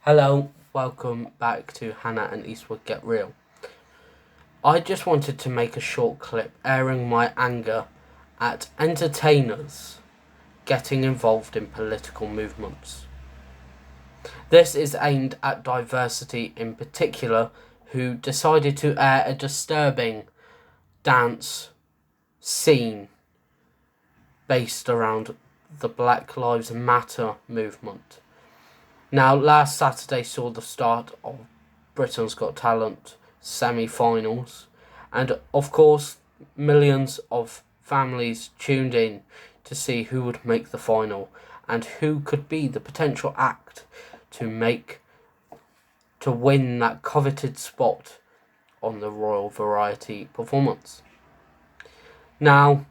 Hello, welcome back to Hannah and Eastwood Get Real. I just wanted to make a short clip airing my anger at entertainers getting involved in political movements. This is aimed at diversity in particular, who decided to air a disturbing dance scene based around the Black Lives Matter movement. Now, last Saturday saw the start of Britain's Got Talent semi-finals, and of course millions of families tuned in to see who would make the final and who could be the potential act to win that coveted spot on the Royal Variety performance. Now,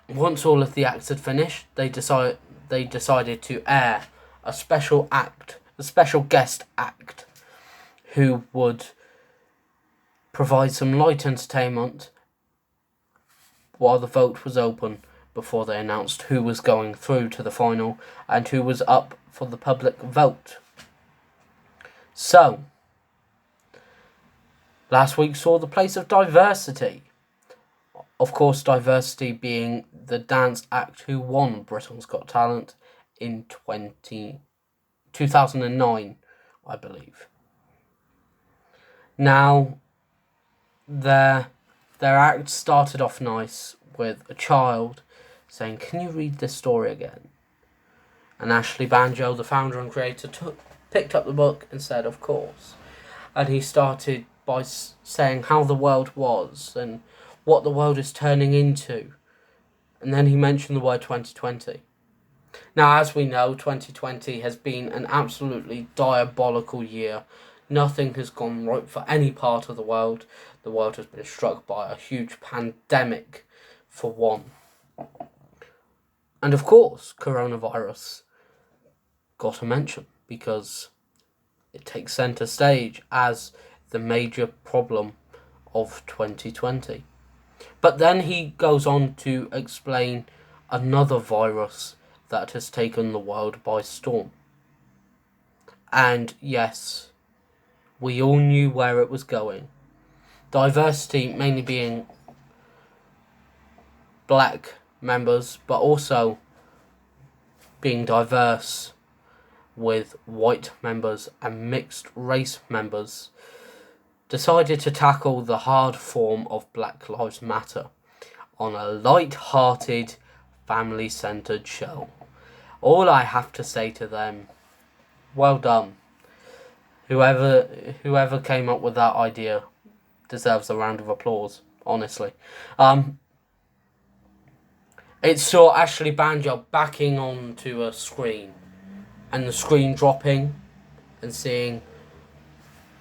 once all of the acts had finished, they decided to air a special guest act, who would provide some light entertainment while the vote was open before they announced who was going through to the final and who was up for the public vote. So, last week saw the place of diversity. Of course, diversity being the dance act who won Britain's Got Talent in 2009, I believe. Now, their act started off nice with a child saying, "Can you read this story again?" And Ashley Banjo, the founder and creator, picked up the book and said, "Of course." And he started by saying how the world was and what the world is turning into. And then he mentioned the word 2020. Now, as we know, 2020 has been an absolutely diabolical year. Nothing has gone right for any part of the world. The world has been struck by a huge pandemic, for one. And of course, coronavirus got a mention because it takes centre stage as the major problem of 2020. But then he goes on to explain another virus that has taken the world by storm. And yes, we all knew where it was going. Diversity mainly being black members, but also being diverse with white members and mixed race members, decided to tackle the hard form of Black Lives Matter on a light-hearted, family-centred show. All I have to say to them, well done. Whoever came up with that idea deserves a round of applause, honestly. It saw Ashley Banjo backing onto a screen, and the screen dropping, and seeing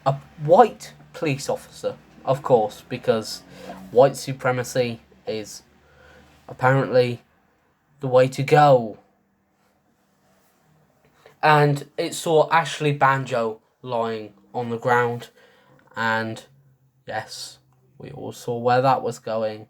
a white police officer, of course, because white supremacy is apparently the way to go. And it saw Ashley Banjo lying on the ground, and yes, we all saw where that was going.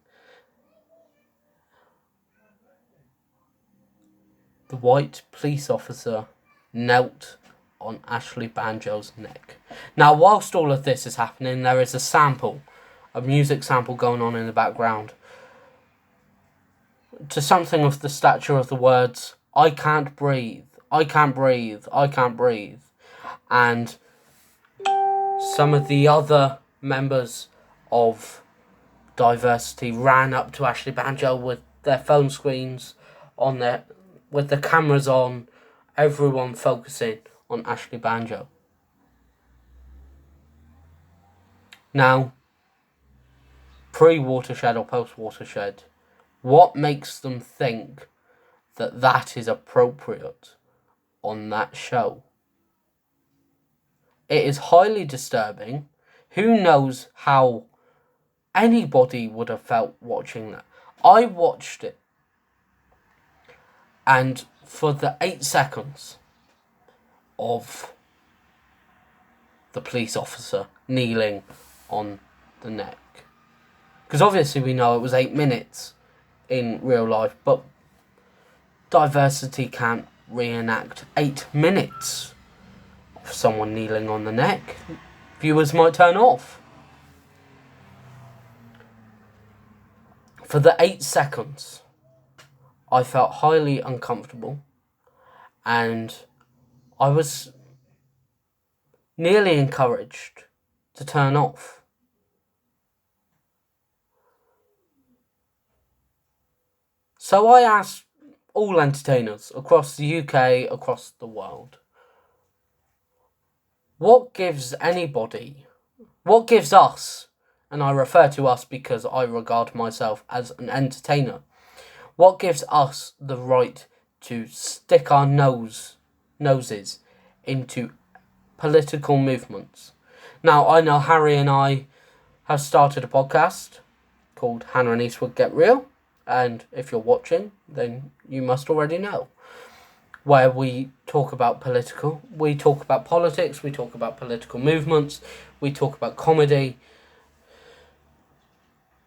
The white police officer knelt on Ashley Banjo's neck. Now, whilst all of this is happening, there is a music sample going on in the background, to something of the stature of the words, "I can't breathe, I can't breathe, I can't breathe." And some of the other members of diversity ran up to Ashley Banjo with their phone screens on with the cameras on, everyone focusing on Ashley Banjo. Now, pre-watershed or post-watershed, what makes them think that that is appropriate on that show? It is highly disturbing. Who knows how anybody would have felt watching that? I watched it, and for the 8 seconds of the police officer kneeling on the neck, because obviously we know it was 8 minutes in real life, but diversity can't reenact 8 minutes someone kneeling on the neck, viewers might turn off. For the 8 seconds, I felt highly uncomfortable, and I was nearly encouraged to turn off. So I asked all entertainers across the UK, across the world, what gives us, and I refer to us because I regard myself as an entertainer, what gives us the right to stick our noses into political movements? Now, I know Harry and I have started a podcast called Hannah and Eastwood Get Real, and if you're watching, then you must already know, where we talk about politics, we talk about political movements, we talk about comedy,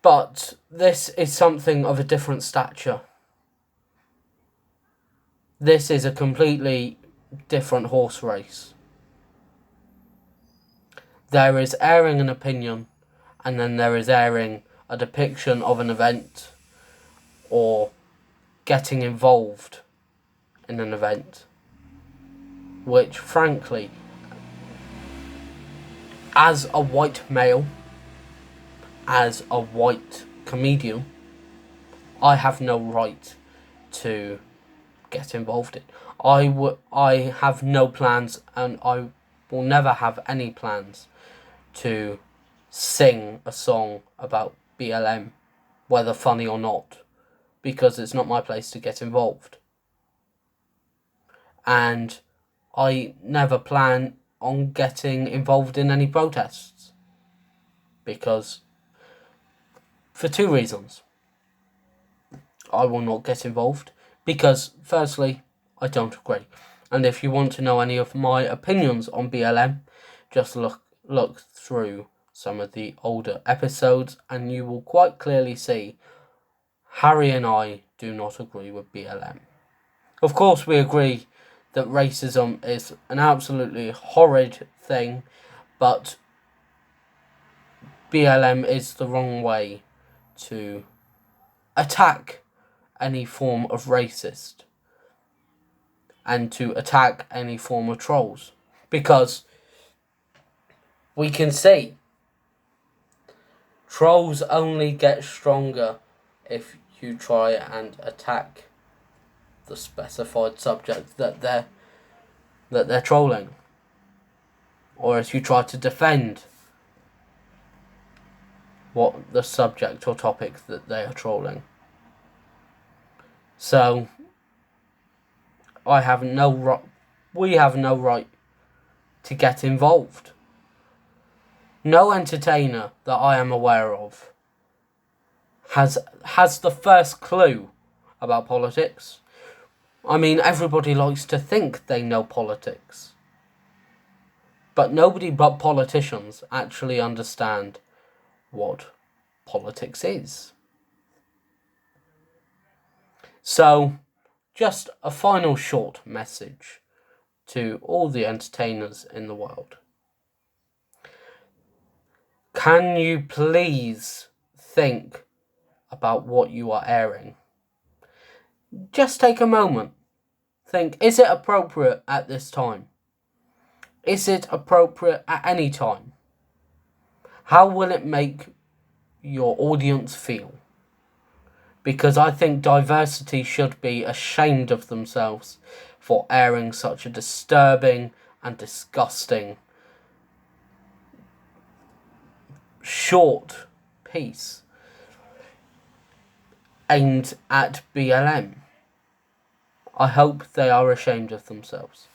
but this is something of a different stature. This is a completely different horse race. There is airing an opinion, and then there is airing a depiction of an event, or getting involved in an event, which frankly, as a white male, as a white comedian, I have no right to get involved in. I have no plans, and I will never have any plans to sing a song about BLM, whether funny or not, because it's not my place to get involved. And I never plan on getting involved in any protests, because for 2 reasons. I will not get involved because, firstly, I don't agree. And if you want to know any of my opinions on BLM, just look through some of the older episodes and you will quite clearly see Harry and I do not agree with BLM. Of course, we agree that racism is an absolutely horrid thing, but BLM is the wrong way to attack any form of racist and to attack any form of trolls, because we can see trolls only get stronger if you try and attack the specified subject that they're trolling, or if you try to defend what the subject or topic that they are trolling. So we have no right to get involved. No entertainer that I am aware of has the first clue about politics. I mean, everybody likes to think they know politics, but nobody but politicians actually understand what politics is. So, just a final short message to all the entertainers in the world. Can you please think about what you are airing? Just take a moment. Think, is it appropriate at this time? Is it appropriate at any time? How will it make your audience feel? Because I think diversity should be ashamed of themselves for airing such a disturbing and disgusting short piece aimed at BLM. I hope they are ashamed of themselves.